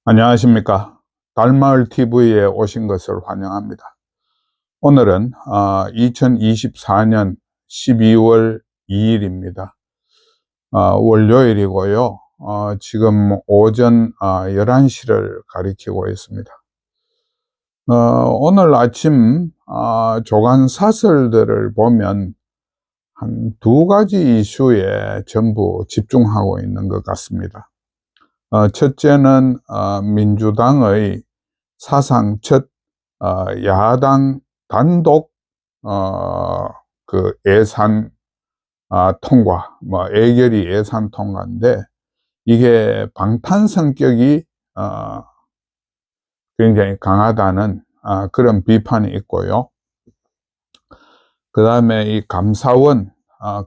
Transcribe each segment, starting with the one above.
안녕하십니까. 달마을TV에 오신 것을 환영합니다. 오늘은 2024년 12월 2일입니다. 월요일이고요. 지금 오전 11시를 가리키고 있습니다. 오늘 아침 조간 사설들을 보면 한 두 가지 이슈에 전부 집중하고 있는 것 같습니다. 첫째는 민주당의 사상 첫 야당 단독 예산 통과, 예결위 예산 통과인데, 이게 방탄 성격이 굉장히 강하다는 그런 비판이 있고요. 그 다음에 이 감사원,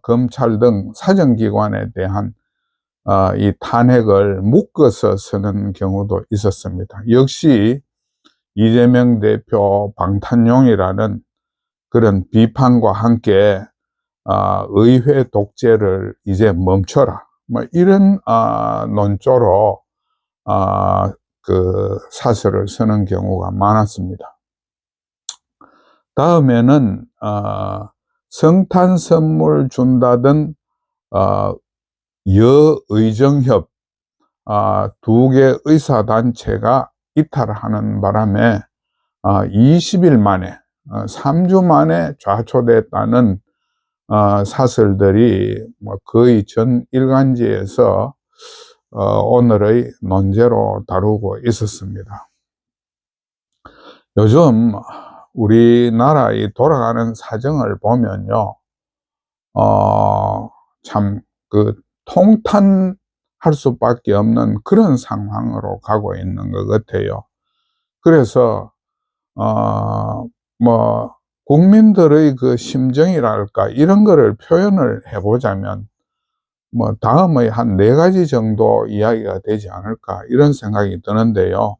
검찰 등 사정기관에 대한 이 탄핵을 묶어서 쓰는 경우도 있었습니다. 역시 이재명 대표 방탄용이라는 그런 비판과 함께 의회 독재를 이제 멈춰라, 이런 논조로 그 사설을 쓰는 경우가 많았습니다. 다음에는 성탄 선물 준다던 여의정협 두 개 의사단체가 이탈하는 바람에 20일 만에 3주 만에 좌초됐다는 사설들이 거의 전 일간지에서 오늘의 논제로 다루고 있었습니다. 요즘 우리나라의 돌아가는 사정을 보면요, 참 통탄할 수밖에 없는 그런 상황으로 가고 있는 것 같아요. 그래서 국민들의 그 심정이랄까, 이런 거를 표현을 해보자면 다음의 한 4가지 정도 이야기가 되지 않을까, 이런 생각이 드는데요.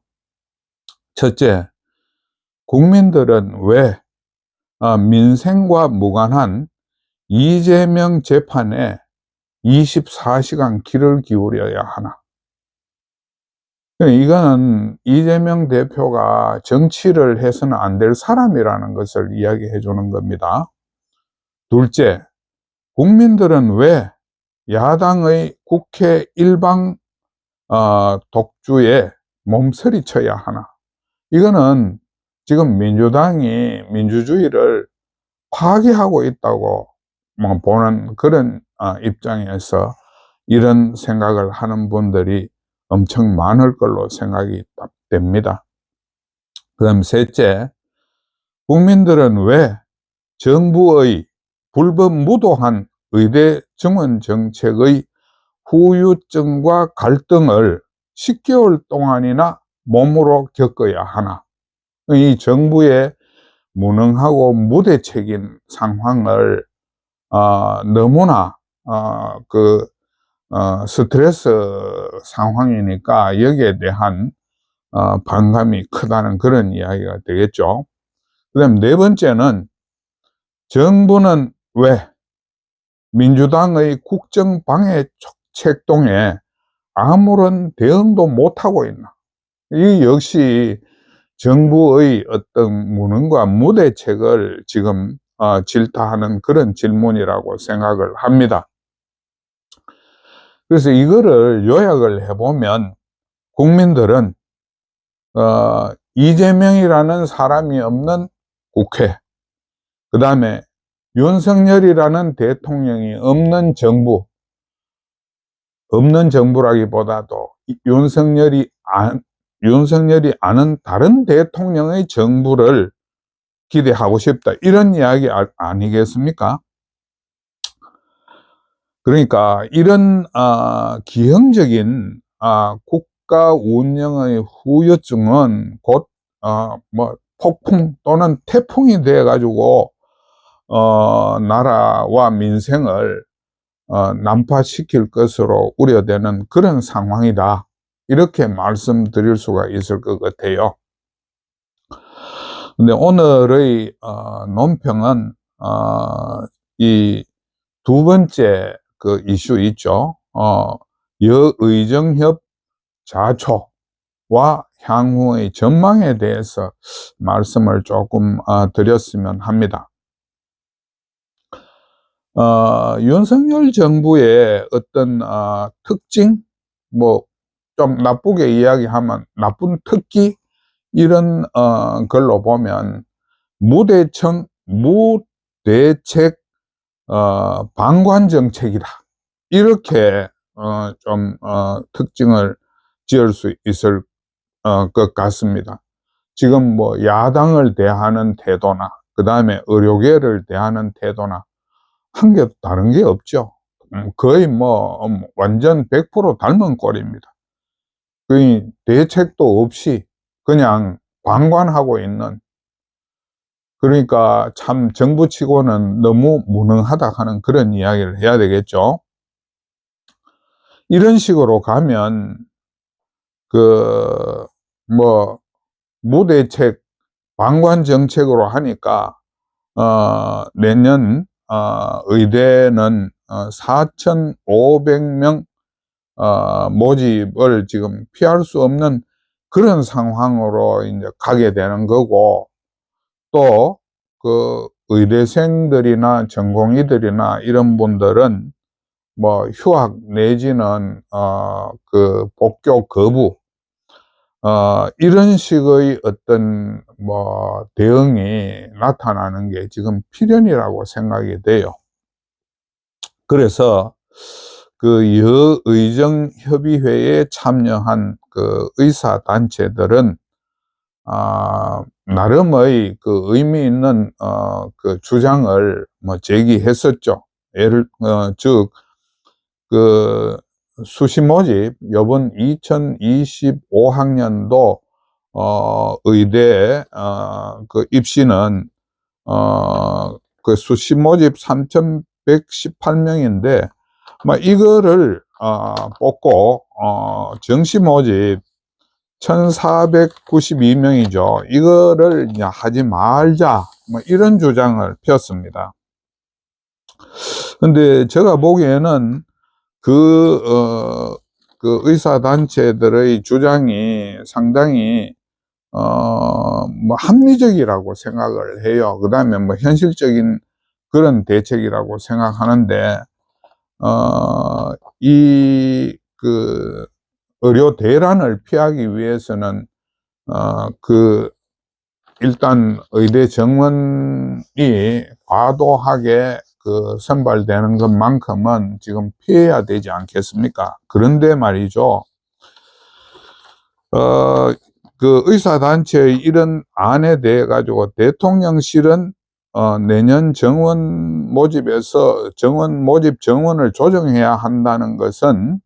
첫째, 국민들은 왜 민생과 무관한 이재명 재판에 24시간 귀를 기울여야 하나? 이거는 이재명 대표가 정치를 해서는 안 될 사람이라는 것을 이야기해 주는 겁니다. 둘째, 국민들은 왜 야당의 국회 일방 독주에 몸서리쳐야 하나? 이거는 지금 민주당이 민주주의를 파괴하고 있다고 보는 그런 입장에서 이런 생각을 하는 분들이 엄청 많을 걸로 생각이 됩니다. 그 다음 셋째, 국민들은 왜 정부의 불법 무도한 의대 정원 정책의 후유증과 갈등을 10개월 동안이나 몸으로 겪어야 하나? 이 정부의 무능하고 무대책인 상황을 너무나 스트레스 상황이니까 여기에 대한 반감이 크다는 그런 이야기가 되겠죠. 그 다음 네 번째는, 정부는 왜 민주당의 국정방해 책동에 아무런 대응도 못하고 있나? 이 역시 정부의 어떤 무능과 무대책을 지금 질타하는 그런 질문이라고 생각을 합니다. 그래서 이거를 요약을 해보면, 국민들은 이재명이라는 사람이 없는 국회, 그 다음에 윤석열이라는 대통령이 없는 정부, 없는 정부라기보다도 윤석열이 아는 다른 대통령의 정부를 기대하고 싶다, 이런 이야기 아니겠습니까? 그러니까 이런 기형적인 국가 운영의 후유증은 곧 폭풍 또는 태풍이 돼 가지고 나라와 민생을 난파시킬 것으로 우려되는 그런 상황이다, 이렇게 말씀드릴 수가 있을 것 같아요. 근데 오늘의 논평은 이 두 번째 그 이슈 있죠. 여의정협 좌초, 향후의 전망에 대해서 말씀을 조금 드렸으면 합니다. 윤석열 정부의 어떤 특징, 뭐 좀 나쁘게 이야기하면 나쁜 특기, 이런 걸로 보면 무대책 방관정책이다, 이렇게 좀 특징을 지을 수 있을 것 같습니다. 지금 뭐 야당을 대하는 태도나 그 다음에 의료계를 대하는 태도나 한 개 다른 게 없죠. 거의 뭐 완전 100% 닮은 꼴입니다. 거의 대책도 없이 그냥 방관하고 있는, 그러니까 참 정부치고는 너무 무능하다 하는 그런 이야기를 해야 되겠죠. 이런 식으로 가면 뭐 무대책 방관 정책으로 하니까 내년 의대는 4,500명 모집을 지금 피할 수 없는 그런 상황으로 이제 가게 되는 거고, 또 그 의대생들이나 전공의들이나 이런 분들은 뭐 휴학 내지는 그 복교 거부, 이런 식의 어떤 뭐 대응이 나타나는 게 지금 필연이라고 생각이 돼요. 그래서 그 여의정협의회에 참여한 그 의사단체들은 나름의 그 의미 있는 그 주장을 뭐 제기했었죠. 즉 그 수시 모집 요번 2025학년도 의대 그 입시는 그 수시 모집 3,118명인데 뭐 이거를 뽑고 정시 모집 1,492명이죠. 이거를 이제 하지 말자, 뭐 이런 주장을 폈습니다. 근데 제가 보기에는 그 의사단체들의 주장이 상당히 뭐 합리적이라고 생각을 해요. 그 다음에 뭐 현실적인 그런 대책이라고 생각하는데 그 의료 대란을 피하기 위해서는 일단 의대 정원이 과도하게 그 선발되는 것만큼은 지금 피해야 되지 않겠습니까? 그런데 말이죠, 그 의사단체의 이런 안에 대해 가지고 대통령실은 내년 정원 모집에서 모집 정원을 조정해야 한다는 것은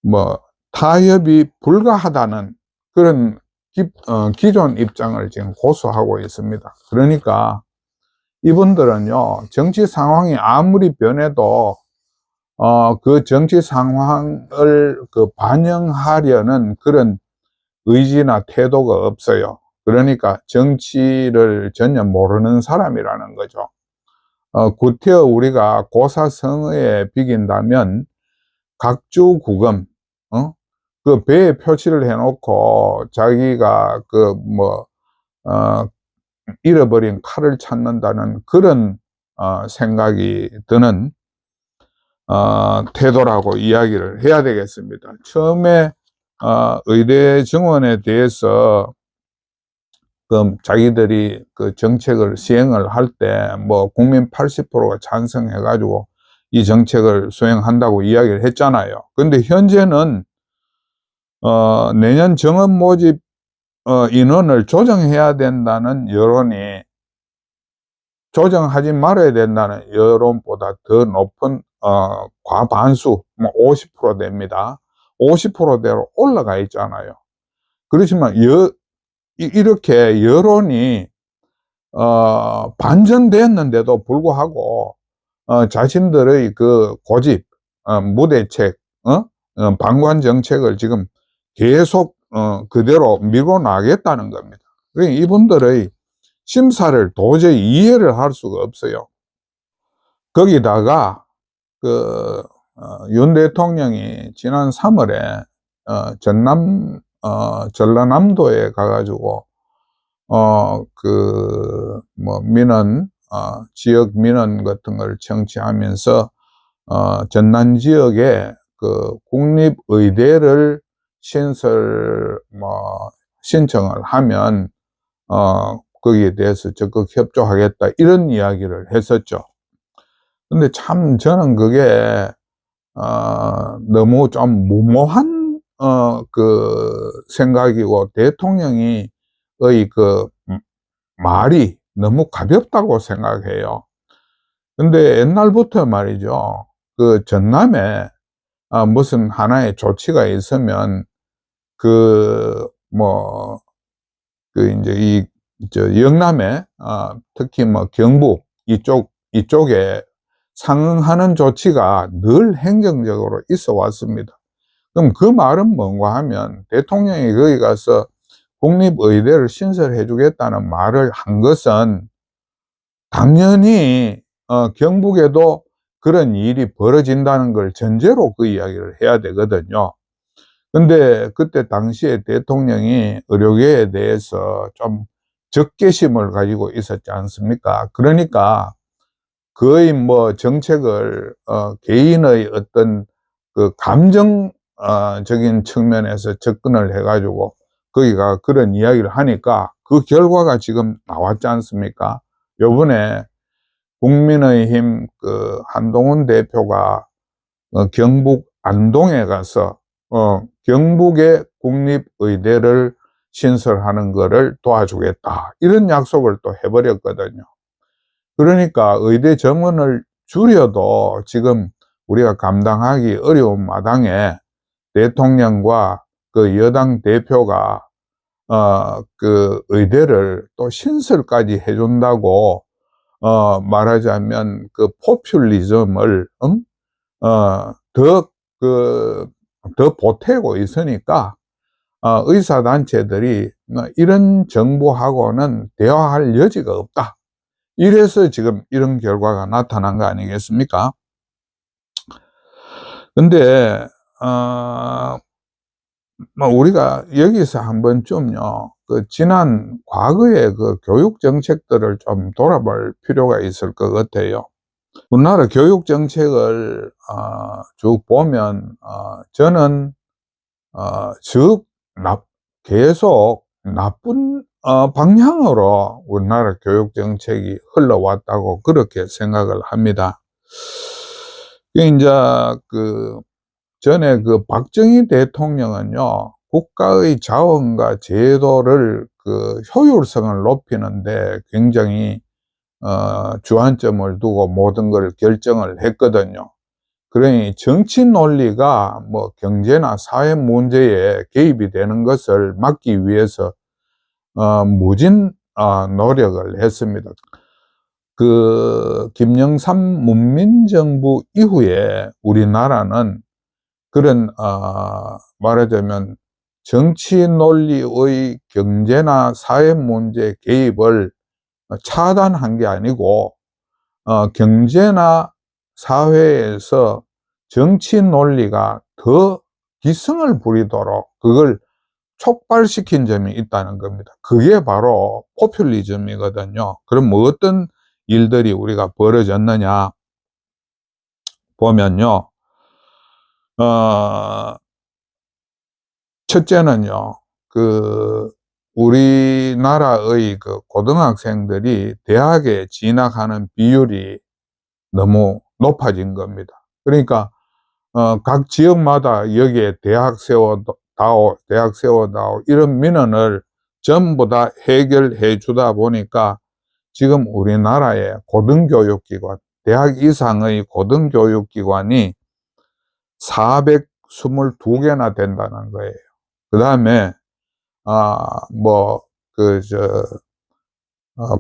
뭐 타협이 불가하다는 그런 기존 입장을 지금 고수하고 있습니다. 그러니까 이분들은요, 정치 상황이 아무리 변해도 그 정치 상황을 반영하려는 그런 의지나 태도가 없어요. 그러니까 정치를 전혀 모르는 사람이라는 거죠. 구태여 우리가 고사성어에 비긴다면 각주구금, 그 배에 표시를 해놓고 자기가 잃어버린 칼을 찾는다는 그런 생각이 드는 태도라고 이야기를 해야 되겠습니다. 처음에 의대 정원에 대해서 자기들이 그 정책을 시행을 할 때 뭐 국민 80%가 찬성해 가지고 이 정책을 수행한다고 이야기를 했잖아요. 근데 현재는 내년 정원 모집 인원을 조정해야 된다는 여론이 조정하지 말아야 된다는 여론보다 더 높은 과반수, 뭐 50% 됩니다. 50%대로 올라가 있잖아요. 그렇지만 이렇게 여론이 반전됐는데도 불구하고 자신들의 그 고집, 무대책, 방관 정책을 지금 계속 그대로 밀고 나가겠다는 겁니다. 그러니까 이분들의 심사를 도저히 이해를 할 수가 없어요. 거기다가 윤 대통령이 지난 3월에 전라남도에 가가지고 민원, 지역 민원 같은 걸 청취하면서 전남 지역에 그 국립의대를 신청을 하면 거기에 대해서 적극 협조하겠다, 이런 이야기를 했었죠. 근데 참 저는 그게 너무 좀 무모한 생각이고, 대통령이 그 말이 너무 가볍다고 생각해요. 근데 옛날부터 말이죠, 그 전남에 무슨 하나의 조치가 있으면 이제 영남에 특히 경북 이쪽에 상응하는 조치가 늘 행정적으로 있어 왔습니다. 그럼 그 말은 뭔가 하면, 대통령이 거기 가서 국립의대를 신설해 주겠다는 말을 한 것은 당연히 경북에도 그런 일이 벌어진다는 걸 전제로 그 이야기를 해야 되거든요. 근데 그때 당시에 대통령이 의료계에 대해서 좀 적개심을 가지고 있었지 않습니까? 그러니까 거의 정책을 개인의 어떤 그 감정적인 측면에서 접근을 해가지고 거기가 그런 이야기를 하니까 그 결과가 지금 나왔지 않습니까? 요번에 국민의힘 그 한동훈 대표가 경북 안동에 가서 경북의 국립의대를 신설하는 것을 도와주겠다, 이런 약속을 또 해버렸거든요. 그러니까 의대 정원을 줄여도 지금 우리가 감당하기 어려운 마당에 대통령과 그 여당 대표가 그 의대를 또 신설까지 해준다고 말하자면 그 포퓰리즘을 더 보태고 있으니까 의사단체들이 이런 정부하고는 대화할 여지가 없다, 이래서 지금 이런 결과가 나타난 거 아니겠습니까? 근데 우리가 여기서 한번 좀요, 그 지난 과거의 그 교육 정책들을 좀 돌아볼 필요가 있을 것 같아요. 우리나라 교육 정책을 쭉 보면 저는 계속 나쁜 방향으로 우리나라 교육 정책이 흘러왔다고 그렇게 생각을 합니다. 이제 전에 그 박정희 대통령은요, 국가의 자원과 제도를 그 효율성을 높이는데 굉장히 주안점을 두고 모든 걸 결정을 했거든요. 그러니 정치 논리가 경제나 사회 문제에 개입이 되는 것을 막기 위해서 무진 노력을 했습니다. 그 김영삼 문민정부 이후에 우리나라는 그런 말하자면 정치 논리의 경제나 사회 문제 개입을 차단한 게 아니고 경제나 사회에서 정치 논리가 더 기승을 부리도록 그걸 촉발시킨 점이 있다는 겁니다. 그게 바로 포퓰리즘이거든요. 그럼 어떤 일들이 우리가 벌어졌느냐 보면요, 첫째는요, 우리나라의 그 고등학생들이 대학에 진학하는 비율이 너무 높아진 겁니다. 그러니까 각 지역마다 여기에 대학 세워다오 이런 민원을 전부 다 해결해 주다 보니까 지금 우리나라의 고등교육기관, 대학 이상의 고등교육기관이 422개나 된다는 거예요. 그 다음에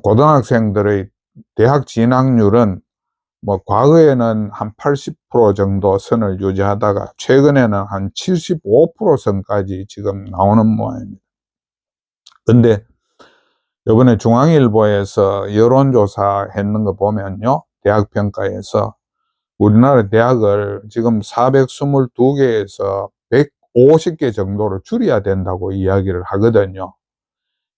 고등학생들의 대학 진학률은 과거에는 한 80% 정도 선을 유지하다가 최근에는 한 75% 선까지 지금 나오는 모양입니다. 근데 이번에 중앙일보에서 여론조사 했는 거 보면요, 대학평가에서 우리나라 대학을 지금 422개에서 150개 정도로 줄여야 된다고 이야기를 하거든요.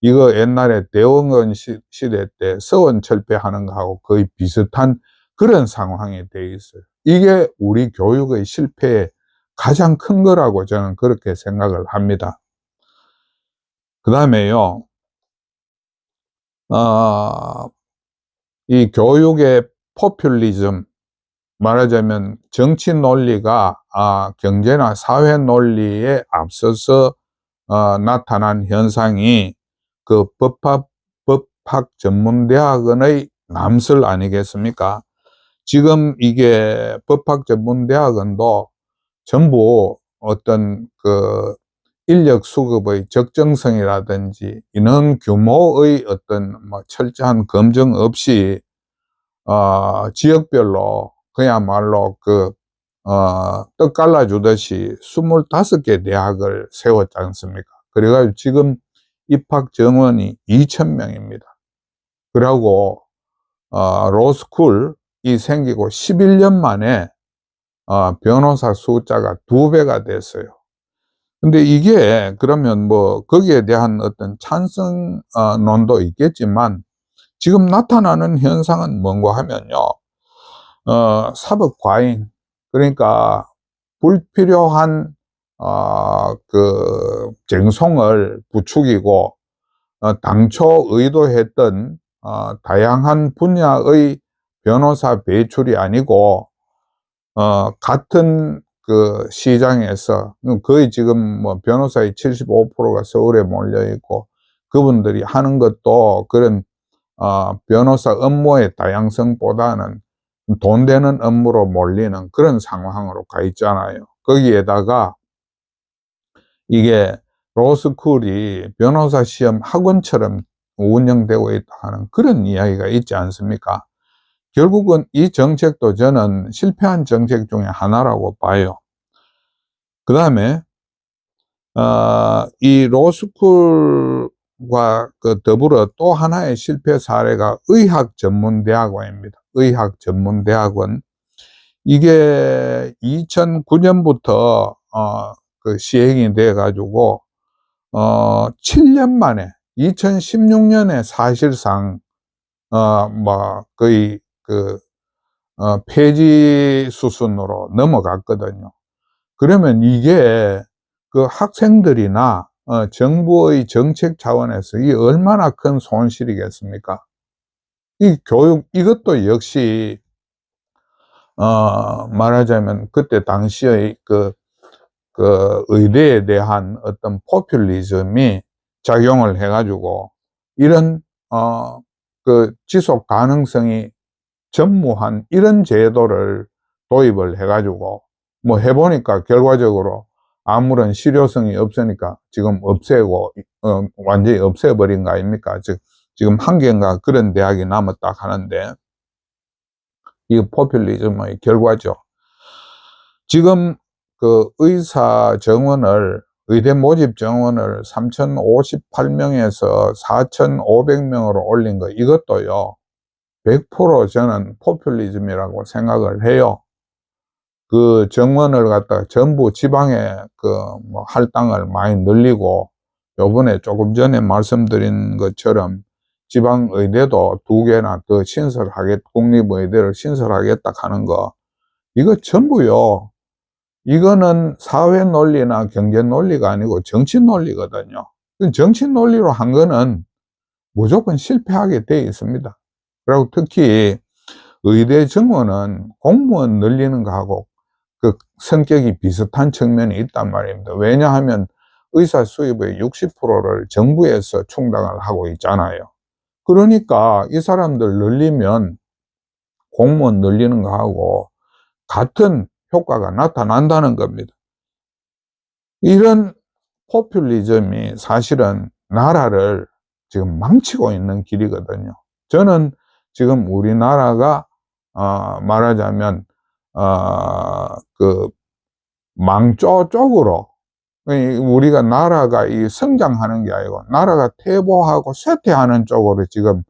이거 옛날에 대원군 시대 때 서원 철폐하는 거하고 거의 비슷한 그런 상황이 돼 있어요. 이게 우리 교육의 실패의 가장 큰 거라고 저는 그렇게 생각을 합니다. 그 다음에요, 이 교육의 포퓰리즘, 말하자면 정치 논리가 경제나 사회 논리에 앞서서 나타난 현상이 그 법학 전문대학원의 남설 아니겠습니까? 지금 이게 법학전문대학원도 전부 어떤 그 인력 수급의 적정성이라든지 인원 규모의 어떤 뭐 철저한 검증 없이 지역별로 그야말로 떡 갈라주듯이 25개 대학을 세웠지 않습니까? 그래가지고 지금 입학 정원이 2,000명입니다. 그리고 로스쿨이 생기고 11년 만에 변호사 숫자가 2배가 됐어요. 근데 이게 그러면 뭐 거기에 대한 어떤 찬성론도 있겠지만 지금 나타나는 현상은 뭔가 하면요, 사법 과잉, 그러니까 불필요한 쟁송을 부추기고 당초 의도했던 다양한 분야의 변호사 배출이 아니고 같은 그 시장에서 거의 지금 뭐 변호사의 75%가 서울에 몰려 있고 그분들이 하는 것도 그런 변호사 업무의 다양성보다는 돈 되는 업무로 몰리는 그런 상황으로 가 있잖아요. 거기에다가 이게 로스쿨이 변호사 시험 학원처럼 운영되고 있다 하는 그런 이야기가 있지 않습니까? 결국은 이 정책도 저는 실패한 정책 중에 하나라고 봐요. 그 다음에 이 로스쿨과 더불어 또 하나의 실패 사례가 의학전문대학원입니다. 의학전문대학원. 이게 2009년부터 시행이 돼 가지고 7년 만에 2016년에 사실상 뭐 거의 폐지 수순으로 넘어갔거든요. 그러면 이게 그 학생들이나 정부의 정책 차원에서 이게 얼마나 큰 손실이겠습니까? 이 교육, 이것도 역시 말하자면 그때 당시의 그 의대에 대한 어떤 포퓰리즘이 작용을 해가지고 이런 지속 가능성이 전무한 이런 제도를 도입을 해가지고 뭐 해보니까 결과적으로 아무런 실효성이 없으니까 지금 없애고 완전히 없애버린 거 아닙니까? 지금 한 개인가 그런 대학이 남았다 하는데 이거 포퓰리즘의 결과죠. 지금 그 의대 모집 정원을 3,058명에서 4,500명으로 올린 거, 이것도요 100% 저는 포퓰리즘이라고 생각을 해요. 그 정원을 갖다가 전부 지방에 뭐 할당을 많이 늘리고, 요번에 조금 전에 말씀드린 것처럼 지방 의대도 2개나 더 국립의대를 신설하겠다 하는 거, 이거 전부요, 이거는 사회 논리나 경제 논리가 아니고 정치 논리거든요. 정치 논리로 한 거는 무조건 실패하게 돼 있습니다. 그리고 특히 의대 정원은 공무원 늘리는 거하고 그 성격이 비슷한 측면이 있단 말입니다. 왜냐하면 의사 수입의 60%를 정부에서 충당을 하고 있잖아요. 그러니까 이 사람들 늘리면 공무원 늘리는 거하고 같은 효과가 나타난다는 겁니다. 이런 포퓰리즘이 사실은 나라를 지금 망치고 있는 길이거든요. 저는 지금 우리나라가 말하자면 망조 쪽으로, 우리가 나라가 성장하는 게 아니고 나라가 퇴보하고 쇠퇴하는 쪽으로 지금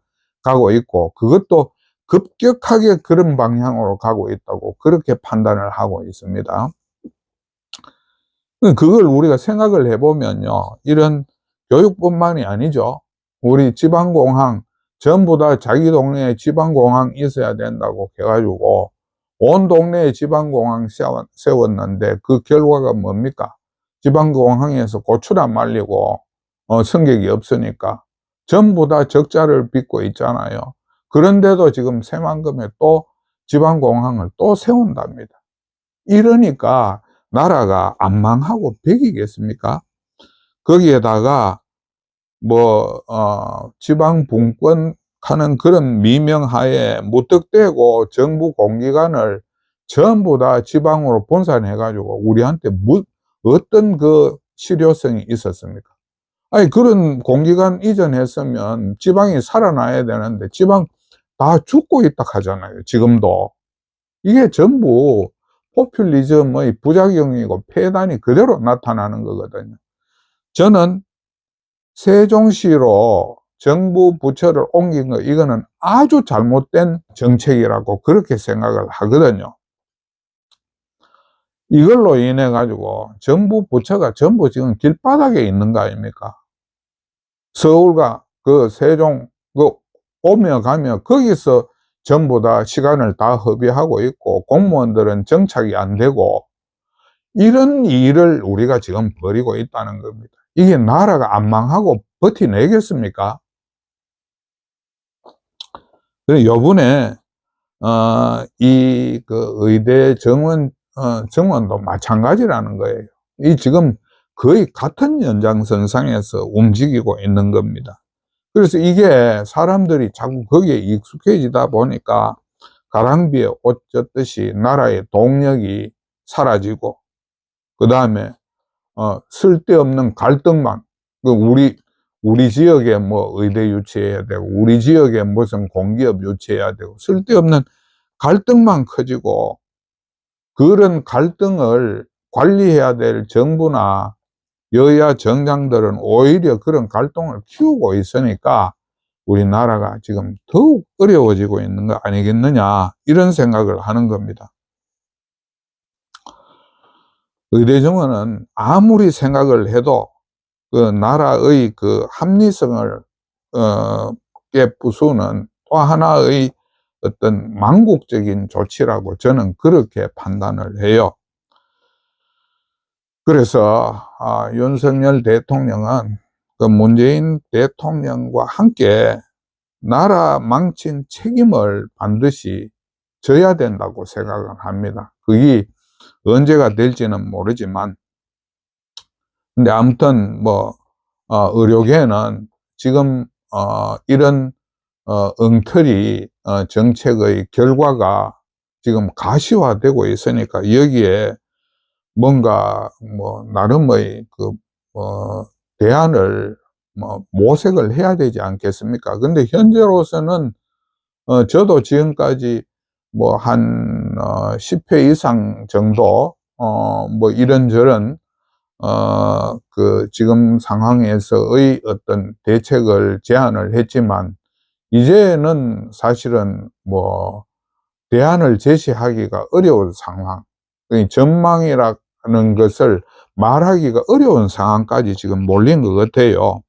가고 있고, 그것도 급격하게 그런 방향으로 가고 있다고 그렇게 판단을 하고 있습니다. 그걸 우리가 생각을 해보면요, 이런 교육뿐만이 아니죠. 우리 지방공항 전부 다 자기 동네에 지방공항 있어야 된다고 해가지고 온 동네에 지방공항 세웠는데 그 결과가 뭡니까? 지방공항에서 고추 안 말리고 승객이 없으니까 전부 다 적자를 빚고 있잖아요. 그런데도 지금 새만금에 또 지방공항을 또 세운답니다. 이러니까 나라가 안 망하고 백이겠습니까? 거기에다가 지방 분권하는 그런 미명하에 무턱대고 정부 공기관을 전부 다 지방으로 분산해 가지고 우리한테 어떤 그 실효성이 있었습니까? 아니, 그런 공기관 이전했으면 지방이 살아나야 되는데 지방 다 죽고 있다 하잖아요, 지금도. 이게 전부 포퓰리즘의 부작용이고 폐단이 그대로 나타나는 거거든요. 저는 세종시로 정부 부처를 옮긴 거, 이거는 아주 잘못된 정책이라고 그렇게 생각을 하거든요. 이걸로 인해 가지고 정부 부처가 전부 지금 길바닥에 있는 거 아닙니까? 서울과 그 세종 오며 가며 거기서 전부 다 시간을 다 허비하고 있고 공무원들은 정착이 안 되고 이런 일을 우리가 지금 벌이고 있다는 겁니다. 이게 나라가 안 망하고 버티내겠습니까? 요번에 의대 정원도 마찬가지라는 거예요. 이 지금 거의 같은 연장선상에서 움직이고 있는 겁니다. 그래서 이게 사람들이 자꾸 거기에 익숙해지다 보니까 가랑비에 옷 젖듯이 나라의 동력이 사라지고, 그 다음에 쓸데없는 갈등만, 우리 지역에 뭐 의대 유치해야 되고 우리 지역에 무슨 공기업 유치해야 되고 쓸데없는 갈등만 커지고, 그런 갈등을 관리해야 될 정부나 여야 정당들은 오히려 그런 갈등을 키우고 있으니까 우리나라가 지금 더욱 어려워지고 있는 거 아니겠느냐, 이런 생각을 하는 겁니다. 의대 정원은 아무리 생각을 해도 그 나라의 그 합리성을 깨부수는 또 하나의 어떤 망국적인 조치라고 저는 그렇게 판단을 해요. 그래서 윤석열 대통령은 그 문재인 대통령과 함께 나라 망친 책임을 반드시 져야 된다고 생각을 합니다. 그게 언제가 될지는 모르지만, 근데 아무튼 의료계는 지금 이런 엉터리 정책의 결과가 지금 가시화되고 있으니까 여기에 뭔가 나름의 대안을 모색을 해야 되지 않겠습니까? 근데 현재로서는 저도 지금까지 한 10회 이상 정도 이런저런 지금 상황에서의 어떤 대책을 제안을 했지만, 이제는 사실은 대안을 제시하기가 어려운 상황, 전망이라는 것을 말하기가 어려운 상황까지 지금 몰린 것 같아요.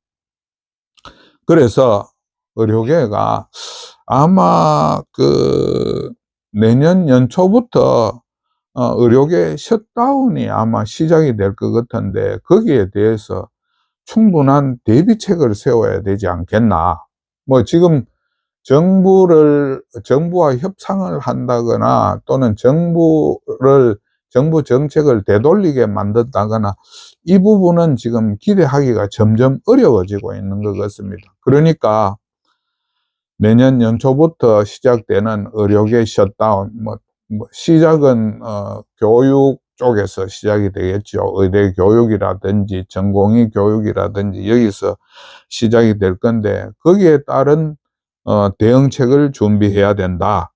그래서 의료계가 아마 내년 연초부터 의료계 셧다운이 아마 시작이 될 것 같은데, 거기에 대해서 충분한 대비책을 세워야 되지 않겠나. 지금 정부와 협상을 한다거나 또는 정부 정책을 되돌리게 만든다거나, 이 부분은 지금 기대하기가 점점 어려워지고 있는 것 같습니다. 그러니까 내년 연초부터 시작되는 의료계 셧다운, 시작은 교육 쪽에서 시작이 되겠죠. 의대 교육이라든지 전공의 교육이라든지 여기서 시작이 될 건데, 거기에 따른 대응책을 준비해야 된다.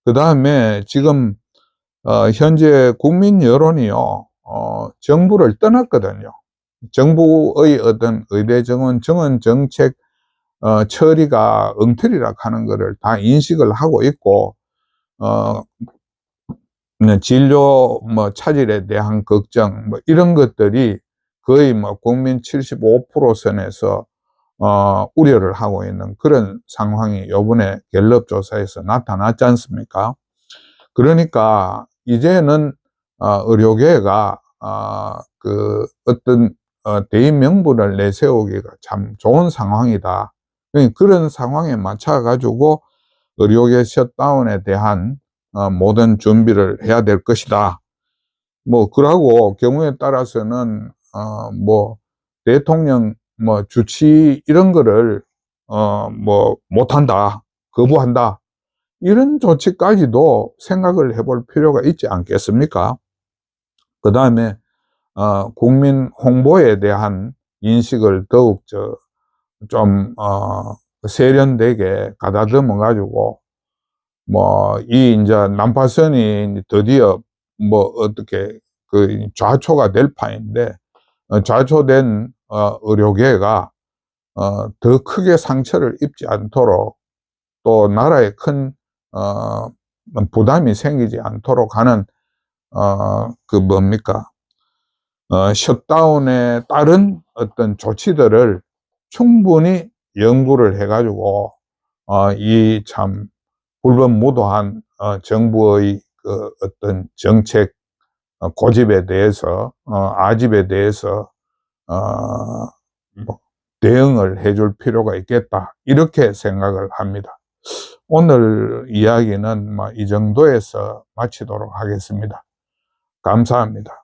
그 다음에 지금 현재 국민 여론이요, 정부를 떠났거든요. 정부의 어떤 의대 정원 정책 처리가 엉터리라 하는 거를 다 인식을 하고 있고, 진료 차질에 대한 걱정, 이런 것들이 거의 국민 75% 선에서 우려를 하고 있는 그런 상황이 요번에 갤럽 조사에서 나타났지 않습니까? 그러니까 이제는 의료계가 어떤 대인 명분을 내세우기가 참 좋은 상황이다. 그런 상황에 맞춰 가지고 의료계 셧다운에 대한 모든 준비를 해야 될 것이다. 그러고 경우에 따라서는 대통령 주치 이런 거를 못한다, 거부한다, 이런 조치까지도 생각을 해볼 필요가 있지 않겠습니까? 그 다음에 국민 홍보에 대한 인식을 더욱 좀 세련되게 가다듬어 가지고 이제 난파선이 드디어 어떻게 좌초가 될 판인데, 좌초된 의료계가 더 크게 상처를 입지 않도록, 또 나라에 큰 부담이 생기지 않도록 하는 셧다운에 따른 어떤 조치들을 충분히 연구를 해가지고 이 참 불법무도한 정부의 어떤 정책 고집에 대해서 아집에 대해서 대응을 해줄 필요가 있겠다, 이렇게 생각을 합니다. 오늘 이야기는 이 정도에서 마치도록 하겠습니다. 감사합니다.